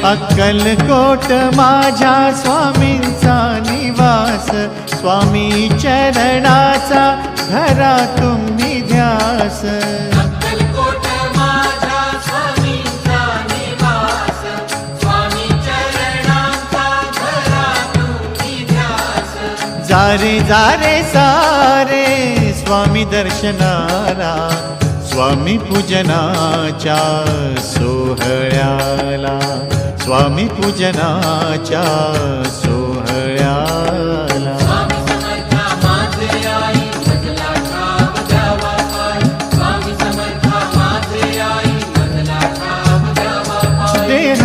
अक्कलकोट माझ्या स्वामींचा निवास, स्वामी चरणाचा धरा तुम्ही ध्यास। अक्कलकोट माझ्या स्वामींचा निवास, स्वामी चरणांचा धरा तुम्ही ध्यास। जारे जारे सारे स्वामी दर्शनाला, स्वामी पूजनाच्या सोहळ्याला, स्वामी पूजनाच्या सोहळ्याला। स्वामी समर्था माझे आई मजला ठाव द्यावा पाय, स्वामी समर्था माझे आई मजला ठाव द्यावा पाय। देह